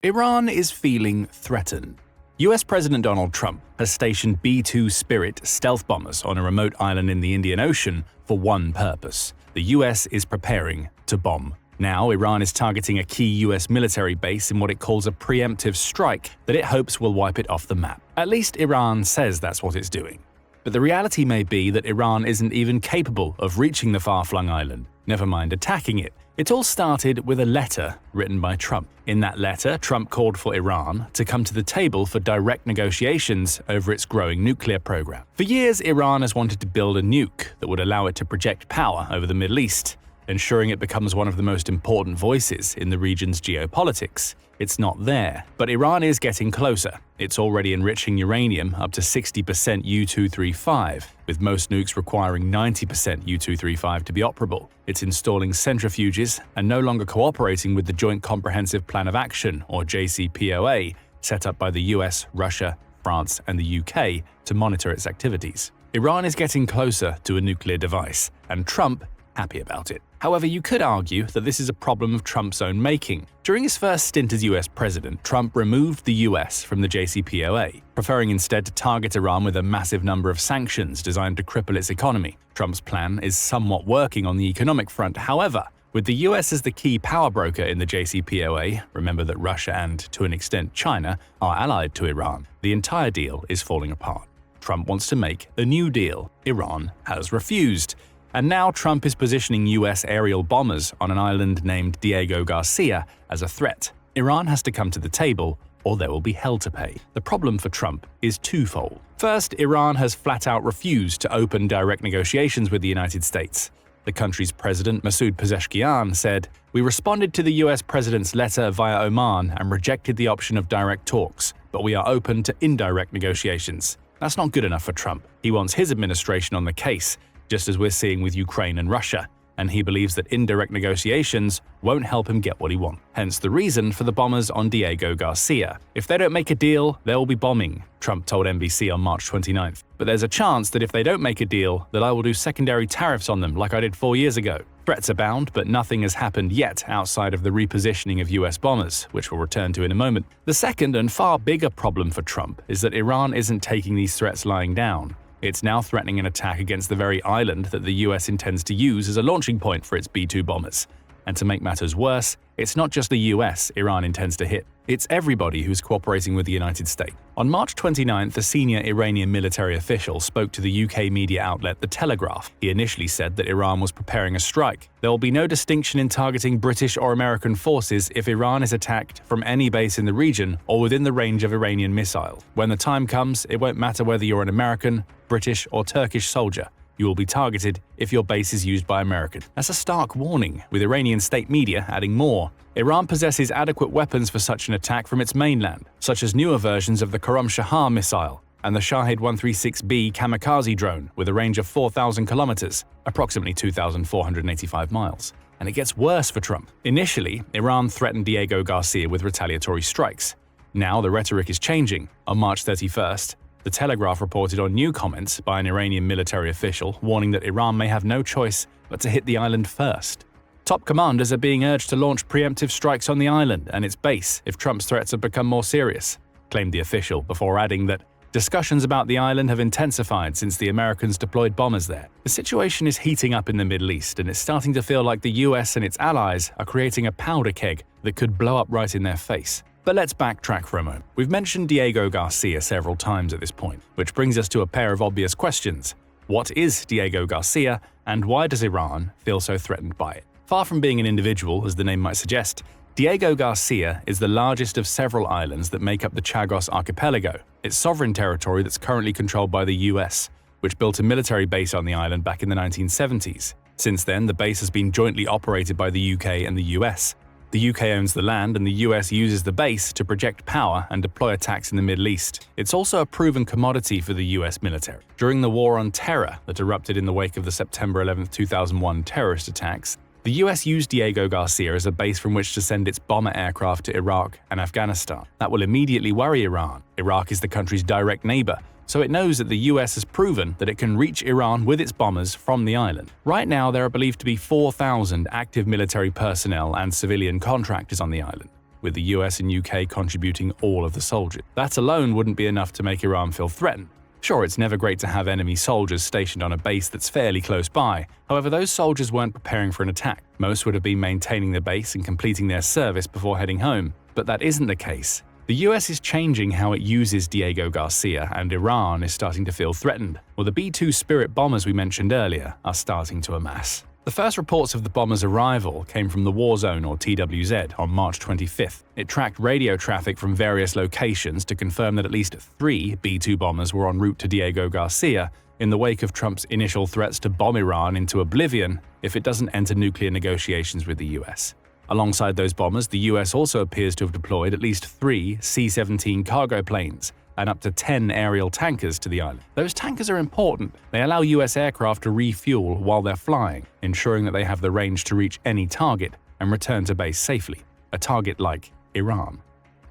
Iran is feeling threatened. US President Donald Trump has stationed B-2 Spirit stealth bombers on a remote island in the Indian Ocean for one purpose. The US is preparing to bomb. Now, Iran is targeting a key US military base in what it calls a preemptive strike that it hopes will wipe it off the map. At least Iran says that's what it's doing. But the reality may be that Iran isn't even capable of reaching the far-flung island, never mind attacking it. It all started with a letter written by Trump. In that letter, Trump called for Iran to come to the table for direct negotiations over its growing nuclear program. For years, Iran has wanted to build a nuke that would allow it to project power over the Middle East, ensuring it becomes one of the most important voices in the region's geopolitics. It's not there, but Iran is getting closer. It's already enriching uranium up to 60% U-235, with most nukes requiring 90% U-235 to be operable. It's installing centrifuges and no longer cooperating with the Joint Comprehensive Plan of Action, or JCPOA, set up by the US, Russia, France, and the UK to monitor its activities. Iran is getting closer to a nuclear device, and Trump happy about it. However, you could argue that this is a problem of Trump's own making. During his first stint as US president, Trump removed the US from the JCPOA, preferring instead to target Iran with a massive number of sanctions designed to cripple its economy. Trump's plan is somewhat working on the economic front, however. With the US as the key power broker in the JCPOA, remember that Russia and, to an extent, China are allied to Iran, the entire deal is falling apart. Trump wants to make a new deal. Iran has refused. And now Trump is positioning US aerial bombers on an island named Diego Garcia as a threat. Iran has to come to the table, or there will be hell to pay. The problem for Trump is twofold. First, Iran has flat-out refused to open direct negotiations with the United States. The country's president, Masoud Pezeshkian, said, "We responded to the US president's letter via Oman and rejected the option of direct talks, but we are open to indirect negotiations." That's not good enough for Trump. He wants his administration on the case, just as we're seeing with Ukraine and Russia, and he believes that indirect negotiations won't help him get what he wants. Hence the reason for the bombers on Diego Garcia. If they don't make a deal, they'll be bombing, Trump told NBC on March 29th. But there's a chance that if they don't make a deal, that I will do secondary tariffs on them like I did 4 years ago. Threats abound, but nothing has happened yet outside of the repositioning of US bombers, which we'll return to in a moment. The second and far bigger problem for Trump is that Iran isn't taking these threats lying down. It's now threatening an attack against the very island that the US intends to use as a launching point for its B-2 bombers. And to make matters worse, it's not just the US Iran intends to hit. It's everybody who's cooperating with the United States. On March 29th, a senior Iranian military official spoke to the UK media outlet The Telegraph. He initially said that Iran was preparing a strike. There will be no distinction in targeting British or American forces if Iran is attacked from any base in the region or within the range of Iranian missiles. When the time comes, it won't matter whether you're an American, British, or Turkish soldier. You will be targeted if your base is used by Americans. That's a stark warning, with Iranian state media adding more. Iran possesses adequate weapons for such an attack from its mainland, such as newer versions of the Khorram-Shah missile and the Shahed 136B kamikaze drone with a range of 4,000 kilometers, approximately 2,485 miles. And it gets worse for Trump. Initially, Iran threatened Diego Garcia with retaliatory strikes. Now the rhetoric is changing. On March 31st, The Telegraph reported on new comments by an Iranian military official warning that Iran may have no choice but to hit the island first. Top commanders are being urged to launch preemptive strikes on the island and its base if Trump's threats have become more serious, claimed the official, before adding that discussions about the island have intensified since the Americans deployed bombers there. The situation is heating up in the Middle East, and it's starting to feel like the US and its allies are creating a powder keg that could blow up right in their face. But let's backtrack for a moment. We've mentioned Diego Garcia several times at this point, which brings us to a pair of obvious questions. What is Diego Garcia, and why does Iran feel so threatened by it? Far from being an individual, as the name might suggest, Diego Garcia is the largest of several islands that make up the Chagos archipelago. It's sovereign territory that's currently controlled by the US, which built a military base on the island back in the 1970s. Since then, the base has been jointly operated by the UK and the US. The UK owns the land, and the US uses the base to project power and deploy attacks in the Middle East. It's also a proven commodity for the US military. During the War on Terror that erupted in the wake of the September 11, 2001 terrorist attacks, the US used Diego Garcia as a base from which to send its bomber aircraft to Iraq and Afghanistan. That will immediately worry Iran. Iraq is the country's direct neighbor, so it knows that the US has proven that it can reach Iran with its bombers from the island. Right now, there are believed to be 4,000 active military personnel and civilian contractors on the island. with the US and UK contributing all of the soldiers. That alone wouldn't be enough to make Iran feel threatened. Sure, it's never great to have enemy soldiers stationed on a base that's fairly close by. However, those soldiers weren't preparing for an attack. Most would have been maintaining the base and completing their service before heading home. But that isn't the case. The US is changing how it uses Diego Garcia, and Iran is starting to feel threatened. Well, the B-2 Spirit bombers we mentioned earlier are starting to amass. The first reports of the bomber's arrival came from the War Zone, or TWZ, on March 25th. It tracked radio traffic from various locations to confirm that at least 3 B-2 bombers were en route to Diego Garcia in the wake of Trump's initial threats to bomb Iran into oblivion if it doesn't enter nuclear negotiations with the US. Alongside those bombers, the US also appears to have deployed at least 3 C-17 cargo planes and up to 10 aerial tankers to the island. Those tankers are important. They allow US aircraft to refuel while they're flying, ensuring that they have the range to reach any target and return to base safely, a target like Iran.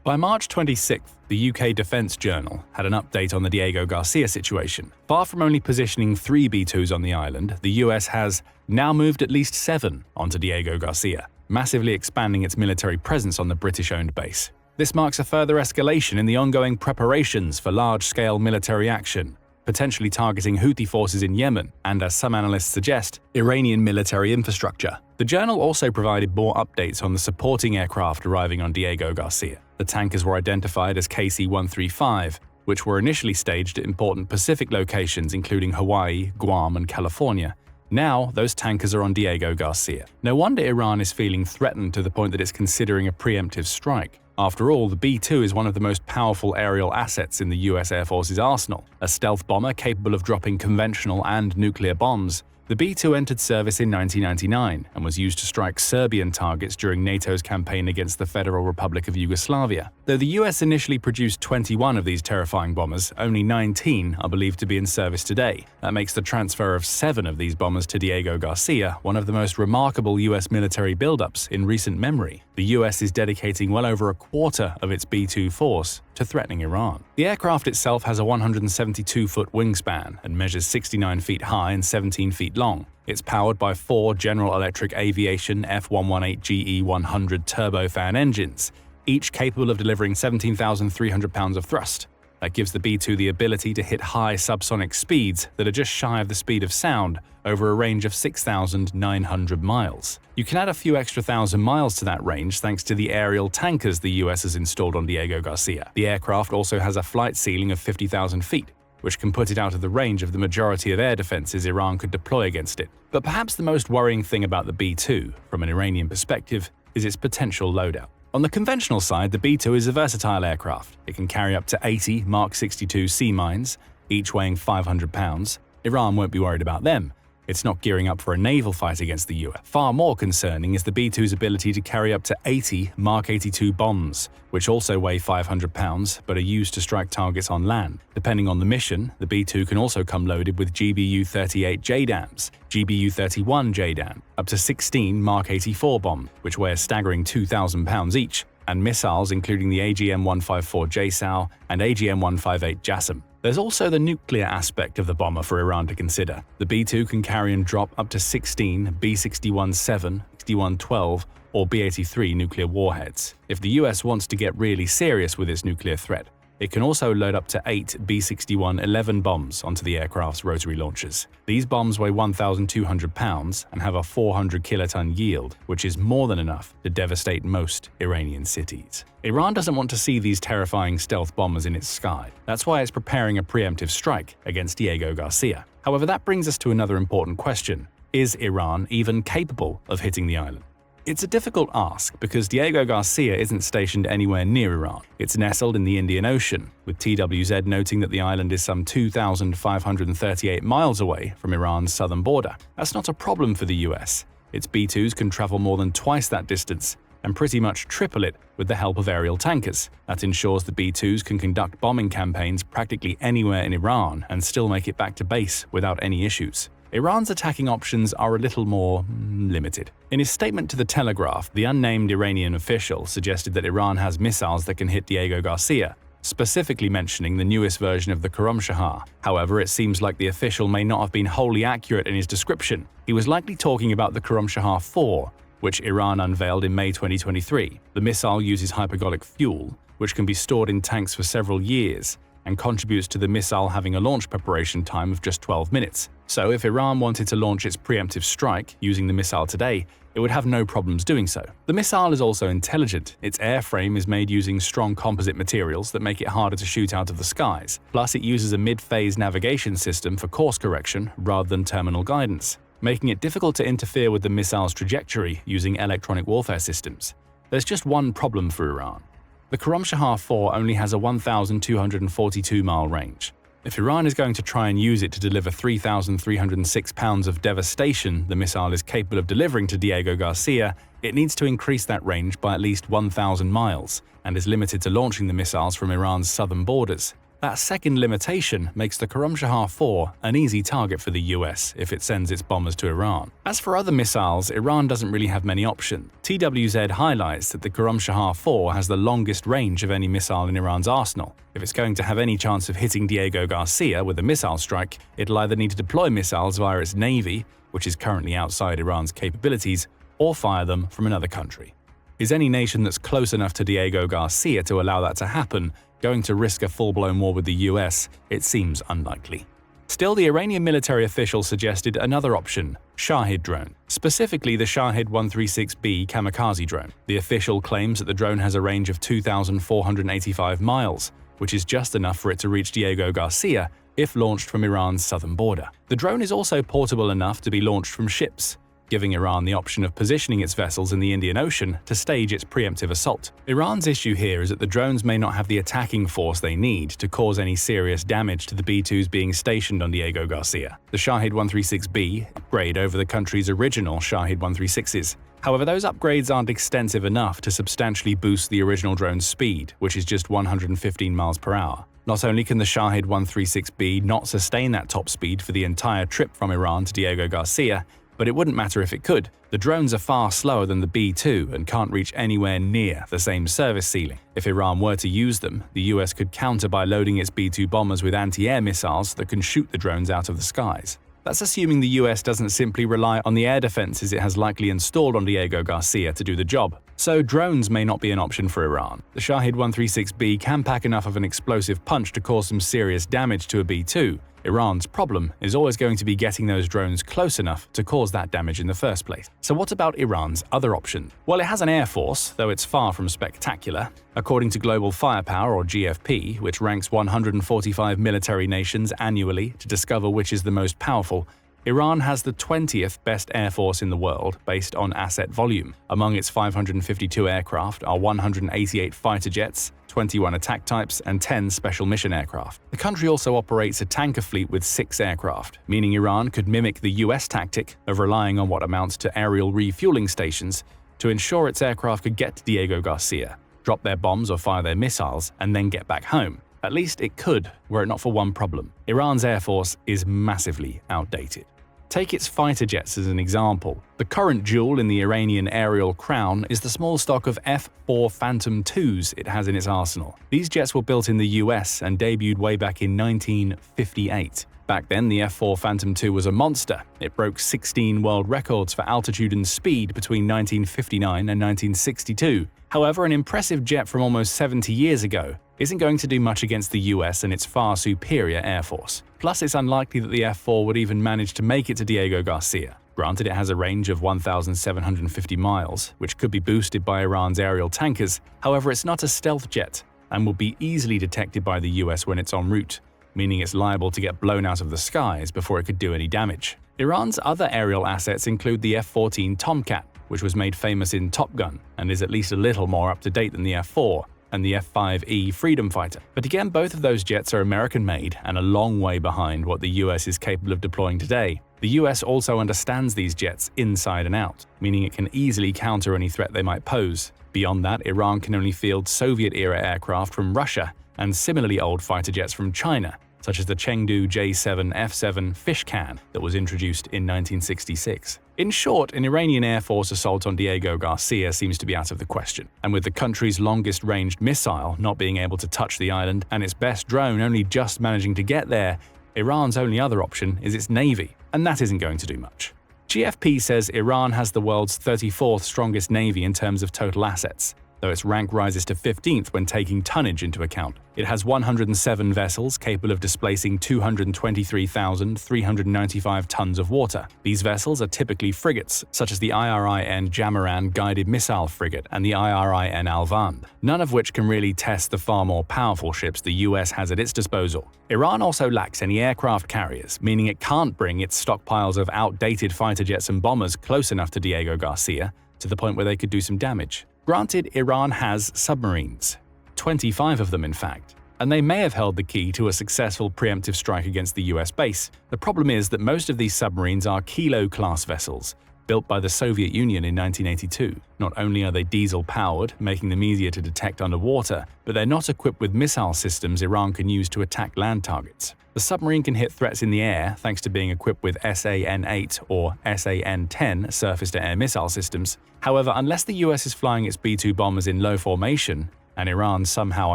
By March 26th, the UK Defense Journal had an update on the Diego Garcia situation. Far from only positioning 3 B-2s on the island, the US has now moved at least 7 onto Diego Garcia, massively expanding its military presence on the British-owned base. This marks a further escalation in the ongoing preparations for large-scale military action, potentially targeting Houthi forces in Yemen and, as some analysts suggest, Iranian military infrastructure. The journal also provided more updates on the supporting aircraft arriving on Diego Garcia. The tankers were identified as KC-135, which were initially staged at important Pacific locations including Hawaii, Guam, and California. Now, those tankers are on Diego Garcia. No wonder Iran is feeling threatened to the point that it's considering a preemptive strike. After all, the B-2 is one of the most powerful aerial assets in the US Air Force's arsenal, a stealth bomber capable of dropping conventional and nuclear bombs. The B-2 entered service in 1999 and was used to strike Serbian targets during NATO's campaign against the Federal Republic of Yugoslavia. Though the US initially produced 21 of these terrifying bombers, only 19 are believed to be in service today. That makes the transfer of 7 of these bombers to Diego Garcia one of the most remarkable US military buildups in recent memory. The US is dedicating well over a quarter of its B-2 force to threatening Iran. The aircraft itself has a 172-foot wingspan and measures 69 feet high and 17 feet long. It's powered by 4 General Electric Aviation F118GE100 turbofan engines, each capable of delivering 17,300 pounds of thrust. That gives the B-2 the ability to hit high subsonic speeds that are just shy of the speed of sound over a range of 6,900 miles. You can add a few extra thousand miles to that range thanks to the aerial tankers the US has installed on Diego Garcia. The aircraft also has a flight ceiling of 50,000 feet, which can put it out of the range of the majority of air defenses Iran could deploy against it. But perhaps the most worrying thing about the B-2, from an Iranian perspective, is its potential loadout. On the conventional side, the B-2 is a versatile aircraft. It can carry up to 80 Mark 62 sea mines, each weighing 500 pounds. Iran won't be worried about them. It's not gearing up for a naval fight against the US. Far more concerning is the B-2's ability to carry up to 80 Mark 82 bombs, which also weigh 500 pounds but are used to strike targets on land. Depending on the mission, the B-2 can also come loaded with GBU-38 JDAMs, GBU-31 JDAM, up to 16 Mark 84 bombs, which weigh a staggering 2,000 pounds each, and missiles including the AGM-154 JSOW and AGM-158 JASSM. There's also the nuclear aspect of the bomber for Iran to consider. The B-2 can carry and drop up to 16 B-61-7, B-61-12, or B-83 nuclear warheads. If the US wants to get really serious with its nuclear threat, it can also load up to 8 B-61-11 bombs onto the aircraft's rotary launchers. These bombs weigh 1,200 pounds and have a 400 kiloton yield, which is more than enough to devastate most Iranian cities. Iran doesn't want to see these terrifying stealth bombers in its sky. That's why it's preparing a preemptive strike against Diego Garcia. However, that brings us to another important question. Is Iran even capable of hitting the island? It's a difficult ask because Diego Garcia isn't stationed anywhere near Iran. It's nestled in the Indian Ocean, with TWZ noting that the island is some 2,538 miles away from Iran's southern border. That's not a problem for the US. Its B-2s can travel more than twice that distance and pretty much triple it with the help of aerial tankers. That ensures the B-2s can conduct bombing campaigns practically anywhere in Iran and still make it back to base without any issues. Iran's attacking options are a little more limited. In his statement to The Telegraph, the unnamed Iranian official suggested that Iran has missiles that can hit Diego Garcia, specifically mentioning the newest version of the Khorramshahr. However, it seems like the official may not have been wholly accurate in his description. He was likely talking about the Khorramshahr 4, which Iran unveiled in May 2023. The missile uses hypergolic fuel, which can be stored in tanks for several years, and contributes to the missile having a launch preparation time of just 12 minutes. So if Iran wanted to launch its preemptive strike using the missile today, it would have no problems doing so. The missile is also intelligent. Its airframe is made using strong composite materials that make it harder to shoot out of the skies. Plus, it uses a mid-phase navigation system for course correction rather than terminal guidance, making it difficult to interfere with the missile's trajectory using electronic warfare systems. There's just one problem for Iran. The Khorramshahr 4 only has a 1,242-mile range. If Iran is going to try and use it to deliver 3,306 pounds of devastation the missile is capable of delivering to Diego Garcia, it needs to increase that range by at least 1,000 miles, and is limited to launching the missiles from Iran's southern borders. That second limitation makes the Khorramshahr 4 an easy target for the US if it sends its bombers to Iran. As for other missiles, Iran doesn't really have many options. TWZ highlights that the Khorramshahr 4 has the longest range of any missile in Iran's arsenal. If it's going to have any chance of hitting Diego Garcia with a missile strike, it'll either need to deploy missiles via its navy, which is currently outside Iran's capabilities, or fire them from another country. Is any nation that's close enough to Diego Garcia to allow that to happen going to risk a full-blown war with the US? It seems unlikely. Still, the Iranian military official suggested another option, Shahid drone, specifically the Shahid 136B kamikaze drone. The official claims that the drone has a range of 2,485 miles, which is just enough for it to reach Diego Garcia if launched from Iran's southern border. The drone is also portable enough to be launched from ships, giving Iran the option of positioning its vessels in the Indian Ocean to stage its preemptive assault. Iran's issue here is that the drones may not have the attacking force they need to cause any serious damage to the B-2s being stationed on Diego Garcia. The Shahid 136B upgrade over the country's original Shahid 136s. However, those upgrades aren't extensive enough to substantially boost the original drone's speed, which is just 115 miles per hour. Not only can the Shahid 136B not sustain that top speed for the entire trip from Iran to Diego Garcia, but it wouldn't matter if it could. The drones are far slower than the B-2 and can't reach anywhere near the same service ceiling. If Iran were to use them, the US could counter by loading its B-2 bombers with anti-air missiles that can shoot the drones out of the skies. That's assuming the US doesn't simply rely on the air defenses it has likely installed on Diego Garcia to do the job. So drones may not be an option for Iran. The Shahid 136B can pack enough of an explosive punch to cause some serious damage to a B-2. Iran's problem is always going to be getting those drones close enough to cause that damage in the first place. So what about Iran's other option? Well, it has an air force, though it's far from spectacular. According to Global Firepower, or GFP, which ranks 145 military nations annually to discover which is the most powerful, Iran has the 20th best air force in the world based on asset volume. Among its 552 aircraft are 188 fighter jets, 21 attack types, and 10 special mission aircraft. The country also operates a tanker fleet with 6 aircraft, meaning Iran could mimic the US tactic of relying on what amounts to aerial refueling stations to ensure its aircraft could get to Diego Garcia, drop their bombs or fire their missiles, and then get back home. At least it could, were it not for one problem. Iran's air force is massively outdated. Take its fighter jets as an example. The current jewel in the Iranian aerial crown is the small stock of F-4 Phantom IIs it has in its arsenal. These jets were built in the US and debuted way back in 1958. Back then, the F-4 Phantom II was a monster. It broke 16 world records for altitude and speed between 1959 and 1962. However, an impressive jet from almost 70 years ago isn't going to do much against the US and its far superior air force. Plus, it's unlikely that the F-4 would even manage to make it to Diego Garcia. Granted, it has a range of 1,750 miles, which could be boosted by Iran's aerial tankers. However, it's not a stealth jet and will be easily detected by the US when it's en route, meaning it's liable to get blown out of the skies before it could do any damage. Iran's other aerial assets include the F-14 Tomcat, which was made famous in Top Gun and is at least a little more up-to-date than the F-4, and the F-5E Freedom Fighter. But again, both of those jets are American-made and a long way behind what the US is capable of deploying today. The US also understands these jets inside and out, meaning it can easily counter any threat they might pose. Beyond that, Iran can only field Soviet-era aircraft from Russia and similarly old fighter jets from China, such as the Chengdu J-7 F-7 Fishcan that was introduced in 1966. In short, an Iranian Air Force assault on Diego Garcia seems to be out of the question, and with the country's longest-ranged missile not being able to touch the island and its best drone only just managing to get there, Iran's only other option is its navy, and that isn't going to do much. GFP says Iran has the world's 34th strongest navy in terms of total assets, though its rank rises to 15th when taking tonnage into account. It has 107 vessels capable of displacing 223,395 tons of water. These vessels are typically frigates, such as the IRIN Jamaran guided missile frigate and the IRIN Alvand, none of which can really test the far more powerful ships the US has at its disposal. Iran also lacks any aircraft carriers, meaning it can't bring its stockpiles of outdated fighter jets and bombers close enough to Diego Garcia, to the point where they could do some damage. Granted, Iran has submarines. 25 of them, in fact, and they may have held the key to a successful preemptive strike against the US base. The problem is that most of these submarines are Kilo-class vessels, built by the Soviet Union in 1982. Not only are they diesel-powered, making them easier to detect underwater, but they're not equipped with missile systems Iran can use to attack land targets. The submarine can hit threats in the air thanks to being equipped with SAN-8 or SAN-10 surface-to-air missile systems. However, unless the US is flying its B-2 bombers in low formation, and Iran somehow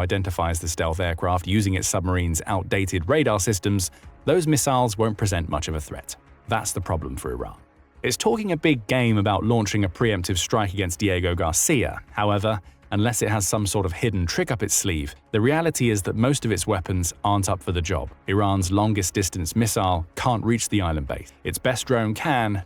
identifies the stealth aircraft using its submarine's outdated radar systems, those missiles won't present much of a threat. That's the problem for Iran. It's talking a big game about launching a preemptive strike against Diego Garcia. However, unless it has some sort of hidden trick up its sleeve, the reality is that most of its weapons aren't up for the job. Iran's longest-distance missile can't reach the island base. Its best drone can,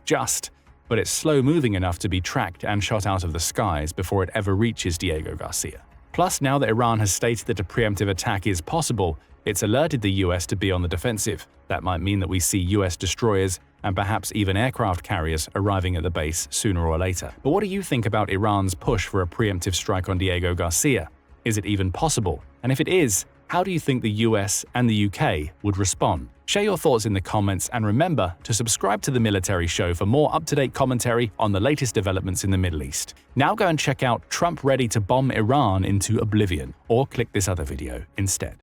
but it's slow-moving enough to be tracked and shot out of the skies before it ever reaches Diego Garcia. Plus, now that Iran has stated that a preemptive attack is possible, it's alerted the US to be on the defensive. That might mean that we see US destroyers and perhaps even aircraft carriers arriving at the base sooner or later. But what do you think about Iran's push for a preemptive strike on Diego Garcia? Is it even possible? And if it is, how do you think the US and the UK would respond? Share your thoughts in the comments, and remember to subscribe to The Military Show for more up-to-date commentary on the latest developments in the Middle East. Now go and check out Trump ready to bomb Iran into oblivion, or click this other video instead.